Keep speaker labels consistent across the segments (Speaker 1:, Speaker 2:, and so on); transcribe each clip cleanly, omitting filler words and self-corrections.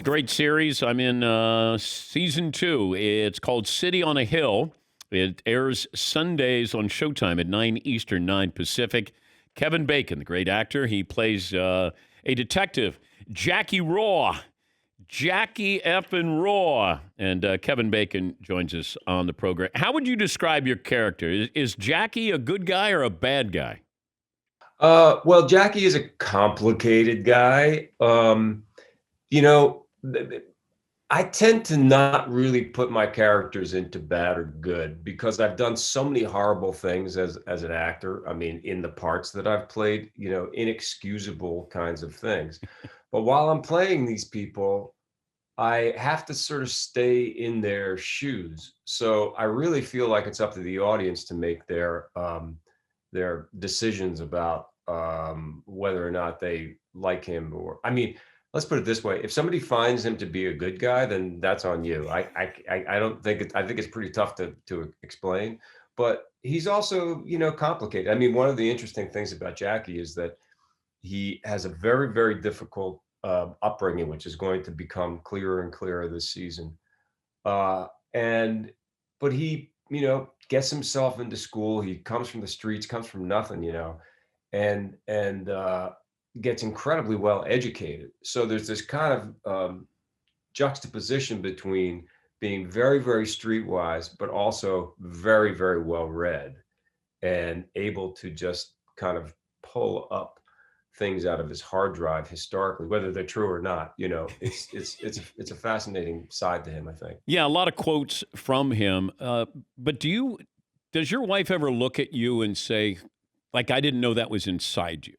Speaker 1: great series. I'm in season 2. It's called City on a Hill. It airs Sundays on Showtime at 9 Eastern, 9 Pacific. Kevin Bacon, the great actor, he plays a detective, Jackie Raw. Jackie effing Raw. And Kevin Bacon joins us on the program. How would you describe your character? Is Jackie a good guy or a bad guy?
Speaker 2: Well, Jackie is a complicated guy. You know, I tend to not really put my characters into bad or good because I've done so many horrible things as an actor. I mean, in the parts that I've played, inexcusable kinds of things. But while I'm playing these people, I have to sort of stay in their shoes. So I really feel like it's up to the audience to make their decisions about whether or not they like him. Or, I mean, let's put it this way: if somebody finds him to be a good guy, then that's on you. I don't think I think it's pretty tough to explain. But he's also, complicated. I mean, one of the interesting things about Jackie is that he has a very, very difficult upbringing, which is going to become clearer and clearer this season. And but he, gets himself into school. He comes from the streets, comes from nothing, and gets incredibly well educated. So there's this kind of juxtaposition between being very, very streetwise, but also very, very well read and able to just kind of pull up things out of his hard drive historically, whether they're true or not. It's a fascinating side to him, I think.
Speaker 1: Yeah, a lot of quotes from him. But does your wife ever look at you and say, like, I didn't know that was inside you?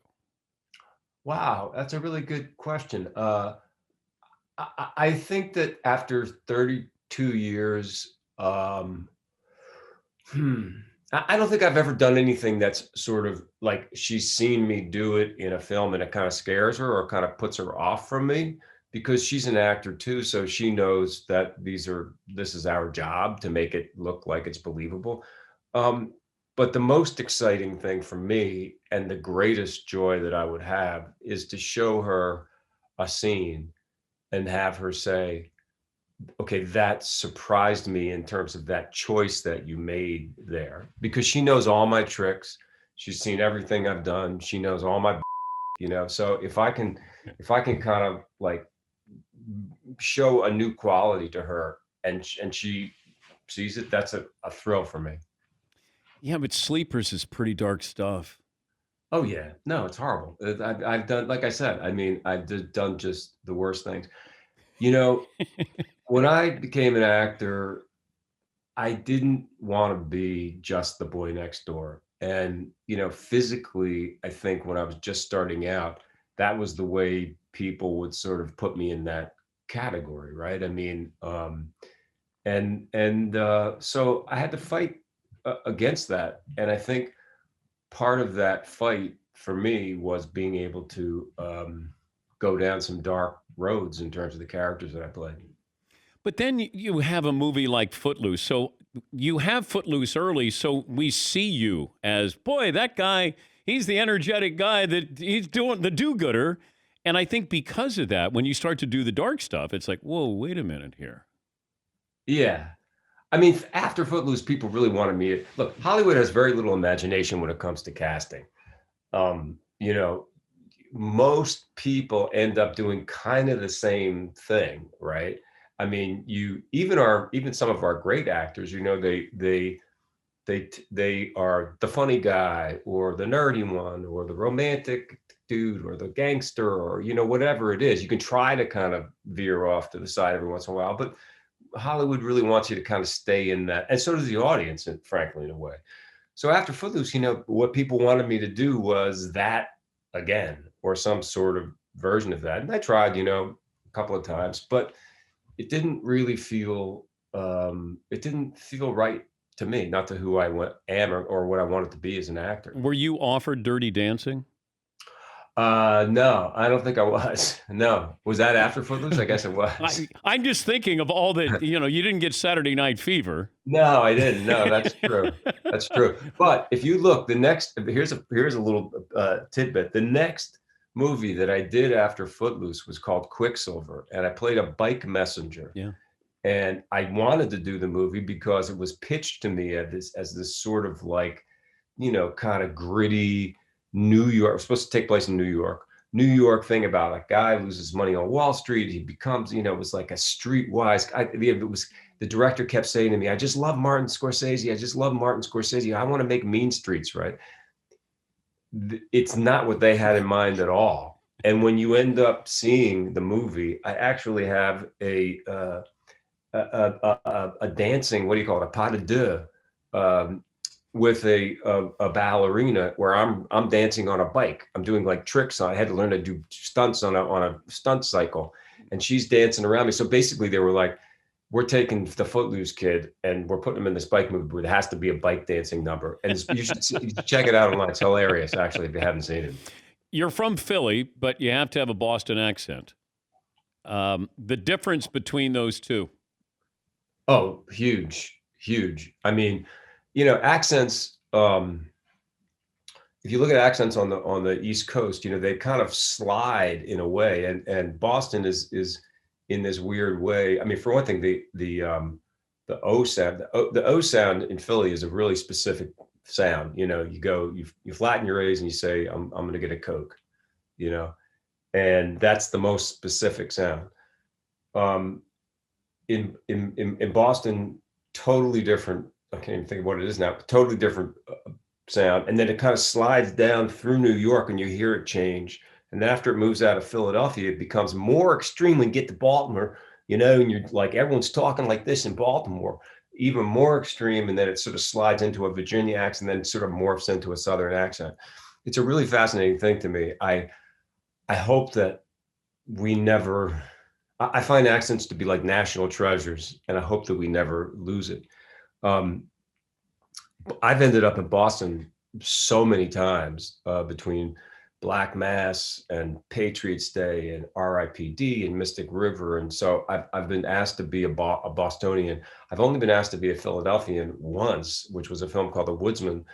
Speaker 2: Wow, that's a really good question. I think that after 32 years, I don't think I've ever done anything that's sort of like she's seen me do it in a film and it kind of scares her or kind of puts her off from me, because she's an actor too. So she knows that this is our job to make it look like it's believable. But the most exciting thing for me and the greatest joy that I would have is to show her a scene and have her say, okay, that surprised me in terms of that choice that you made there, because she knows all my tricks. She's seen everything I've done. She knows all my, so if I can kind of like show a new quality to her and she sees it, that's a thrill for me.
Speaker 1: Yeah, but Sleepers is pretty dark stuff.
Speaker 2: Oh yeah, no, it's horrible. I've done, like I said, I mean, done just the worst things. When I became an actor, I didn't want to be just the boy next door. And, physically, I think when I was just starting out, that was the way people would sort of put me in that category, right? I mean, so I had to fight against that. And I think part of that fight for me was being able to go down some dark roads in terms of the characters that I played.
Speaker 1: But then you have a movie like Footloose. So you have Footloose early, so we see you as, boy, that guy, he's the energetic guy that he's doing the do-gooder. And I think because of that, when you start to do the dark stuff, it's like, whoa, wait a minute here.
Speaker 2: Yeah. I mean, after Footloose, people really wanted me to look. Hollywood has very little imagination when it comes to casting. Um, you know, most people end up doing kind of the same thing, right? I mean, even some of our great actors, they are the funny guy or the nerdy one or the romantic dude or the gangster or whatever it is. You can try to kind of veer off to the side every once in a while, but Hollywood really wants you to kind of stay in that, and so does the audience, and frankly, in a way. So after Footloose, what people wanted me to do was that again, or some sort of version of that. And I tried, a couple of times, but it didn't really feel right to me, not to who am or what I wanted to be as an actor.
Speaker 1: Were you offered Dirty Dancing?
Speaker 2: No, I don't think I was. No. Was that after Footloose? I guess it was.
Speaker 1: I'm just thinking of all that, you didn't get Saturday Night Fever.
Speaker 2: No, I didn't. No, that's true. That's true. But if you look, here's a little tidbit. The next movie that I did after Footloose was called Quicksilver, and I played a bike messenger.
Speaker 1: Yeah.
Speaker 2: And I wanted to do the movie because it was pitched to me as this sort of like, kind of gritty New York. It was supposed to take place in New York thing about a guy loses money on Wall Street. He becomes, it was like a streetwise. It was the director kept saying to me, "I just love Martin Scorsese. I just love Martin Scorsese. I want to make Mean Streets, right?" It's not what they had in mind at all. And when you end up seeing the movie, I actually have a dancing, what do you call it, a pas de deux, with a ballerina where I'm dancing on a bike. I'm doing like tricks. I had to learn to do stunts on a stunt cycle, and she's dancing around me. So basically, they were like, "We're taking the Footloose kid and we're putting him in this bike movie where there has to be a bike dancing number." And you should check it out online. It's hilarious, actually, if you haven't seen it.
Speaker 1: You're from Philly, but you have to have a Boston accent. The difference between those two.
Speaker 2: Oh, huge, huge. I mean, accents. If you look at accents on the East Coast, they kind of slide in a way, and Boston is in this weird way. I mean, for one thing, the O sound, the O sound in Philly is a really specific sound. You flatten your A's and you say, "I'm going to get a Coke," and that's the most specific sound. In Boston, totally different. I can't even think of what it is now. Totally different sound, and then it kind of slides down through New York, and you hear it change. And then after it moves out of Philadelphia, it becomes more extreme. When you get to Baltimore, and you're like, everyone's talking like this in Baltimore, even more extreme. And then it sort of slides into a Virginia accent, and then sort of morphs into a Southern accent. It's a really fascinating thing to me. I hope that we never. I find accents to be like national treasures, and I hope that we never lose it. I've ended up in Boston so many times between Black Mass and Patriots Day and RIPD and Mystic River. And so I've been asked to be a Bostonian. I've only been asked to be a Philadelphian once, which was a film called The Woodsman.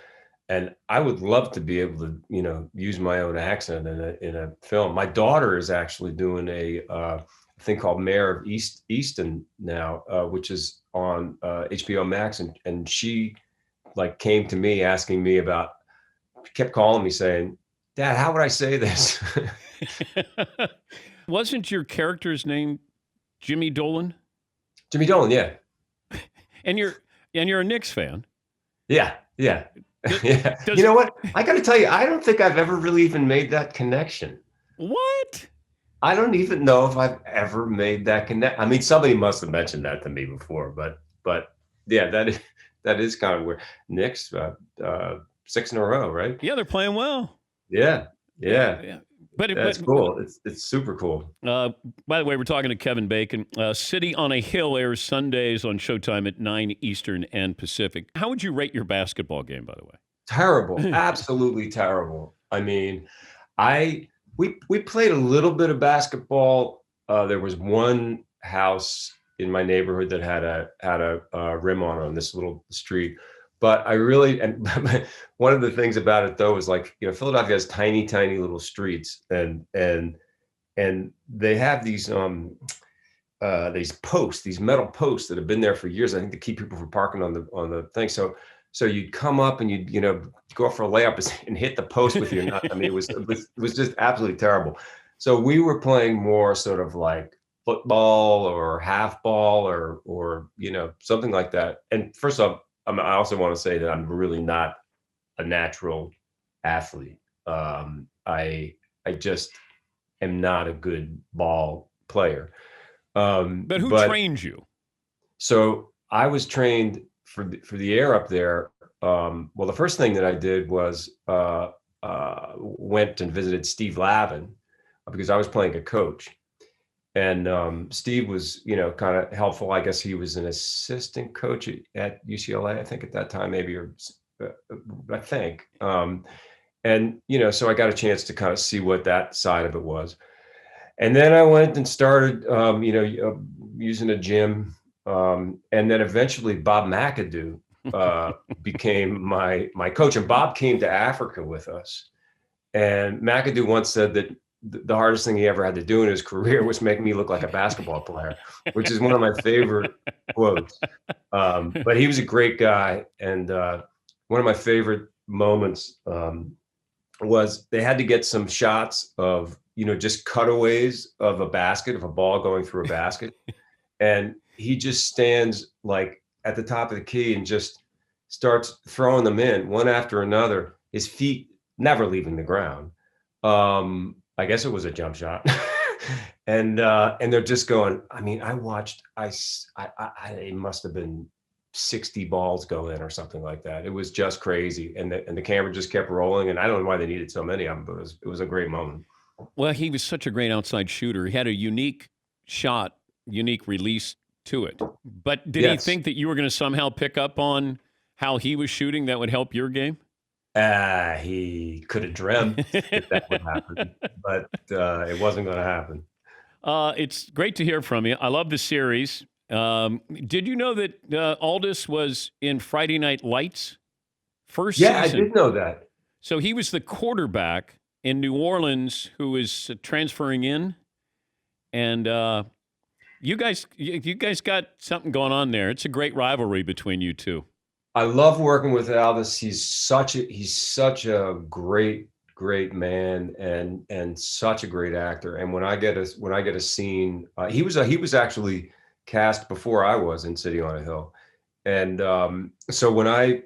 Speaker 2: And I would love to be able to, use my own accent in a film. My daughter is actually doing a thing called Mayor of Easton now, which is on HBO Max, and she came to me asking me kept calling me saying, "Dad, how would I say this?"
Speaker 1: Wasn't your character's name Jimmy Dolan?
Speaker 2: Jimmy Dolan, yeah.
Speaker 1: And you're a Knicks fan.
Speaker 2: Yeah. Yeah. You know what? I got to tell you, I don't think I've ever really even made that connection.
Speaker 1: What?
Speaker 2: I don't even know if I've ever made that connect. I mean, somebody must have mentioned that to me before, but yeah, that is kind of weird. Knicks, 6 in a row, right?
Speaker 1: Yeah, they're playing well.
Speaker 2: Yeah.
Speaker 1: But
Speaker 2: it's cool. It's super cool.
Speaker 1: By the way, we're talking to Kevin Bacon. City on a Hill airs Sundays on Showtime at 9 Eastern and Pacific. How would you rate your basketball game, by the way?
Speaker 2: Terrible. Absolutely terrible. I mean, we played a little bit of basketball. There was one house in my neighborhood that had a rim on this little street. But and one of the things about it though is Philadelphia has tiny little streets, and they have these posts, these metal posts that have been there for years. I think to keep people from parking on the thing. So you'd come up and you'd go for a layup and hit the post with your nut. I mean, it was just absolutely terrible. So we were playing more sort of like football or half ball or something like that. And first off, I also want to say that I'm really not a natural athlete. I just am not a good ball player.
Speaker 1: But who trained you?
Speaker 2: So I was trained for the air up there. Well, the first thing that I did was went and visited Steve Lavin because I was playing a coach. And Steve was, kind of helpful. I guess he was an assistant coach at UCLA, I think at that time, maybe, or I think. And, so I got a chance to kind of see what that side of it was. And then I went and started, using a gym. And then eventually Bob McAdoo became my coach. And Bob came to Africa with us. And McAdoo once said that the hardest thing he ever had to do in his career was make me look like a basketball player, which is one of my favorite quotes. But he was a great guy, and one of my favorite moments was they had to get some shots of just cutaways of a basket, of a ball going through a basket, and he just stands like at the top of the key and just starts throwing them in one after another, his feet never leaving the ground. I guess it was a jump shot. And they're just going, I mean, I watched, it must have been 60 balls go in or something like that. It was just crazy. And the camera just kept rolling. And I don't know why they needed so many of them, but it was a great moment.
Speaker 1: Well, he was such a great outside shooter. He had a unique shot, unique release to it. But did he think that you were going to somehow pick up on how he was shooting that would help your game?
Speaker 2: He could have dreamt that would happen, but it wasn't going to happen.
Speaker 1: It's great to hear from you. I love the series. Did you know that Aldous was in Friday Night Lights first season?
Speaker 2: Yeah, I did know that.
Speaker 1: So he was the quarterback in New Orleans who is transferring in, and you guys got something going on there. It's a great rivalry between you two.
Speaker 2: I love working with Aldous. He's such a great man and such a great actor. And when I get a scene, he was actually cast before I was in City on a Hill, and so when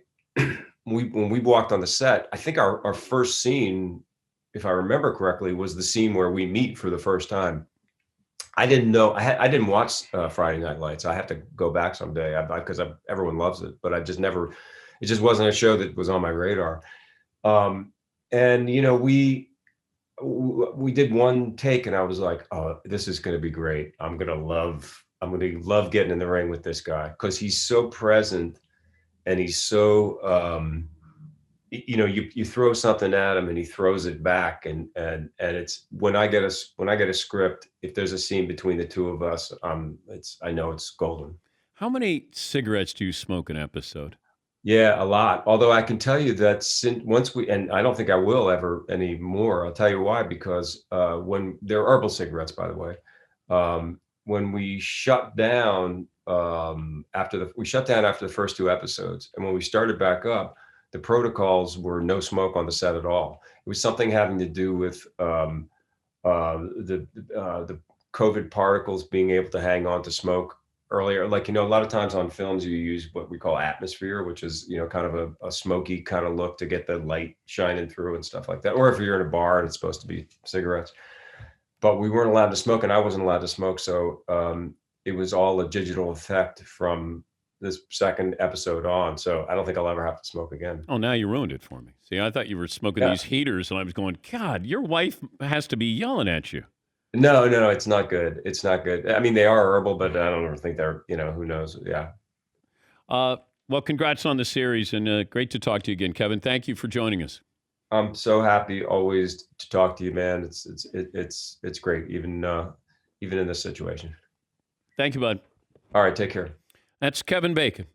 Speaker 2: we walked on the set, I think our first scene, if I remember correctly, was the scene where we meet for the first time. I didn't know. I didn't watch Friday Night Lights. I have to go back someday because everyone loves it, but I just never. It just wasn't a show that was on my radar. And we did one take, and I was like, "Oh, this is going to be great. I'm going to love getting in the ring with this guy because he's so present, and he's so." You throw something at him and he throws it back, and it's when I get a script, if there's a scene between the two of us, I know it's golden.
Speaker 1: How many cigarettes do you smoke an episode?
Speaker 2: Yeah, a lot. Although I can tell you that and I don't think I will ever anymore. I'll tell you why, because when they're herbal cigarettes, by the way, when we shut down after the first two episodes, and when we started back up, the protocols were no smoke on the set at all. It was something having to do with the COVID particles being able to hang on to smoke earlier. Like, a lot of times on films, you use what we call atmosphere, which is, kind of a smoky kind of look to get the light shining through and stuff like that. Or if you're in a bar and it's supposed to be cigarettes. But we weren't allowed to smoke, and I wasn't allowed to smoke. So it was all a digital effect from this second episode on, so I don't think I'll ever have to smoke again.
Speaker 1: Oh, now you ruined it for me. See, I thought you were smoking these heaters, and I was going, God, your wife has to be yelling at you.
Speaker 2: No, it's not good. It's not good. I mean, they are herbal, but I don't ever think they're, who knows? Yeah.
Speaker 1: Well, congrats on the series, and great to talk to you again, Kevin. Thank you for joining us.
Speaker 2: I'm so happy always to talk to you, man. It's great, even in this situation.
Speaker 1: Thank you, bud.
Speaker 2: All right, take care.
Speaker 1: That's Kevin Bacon.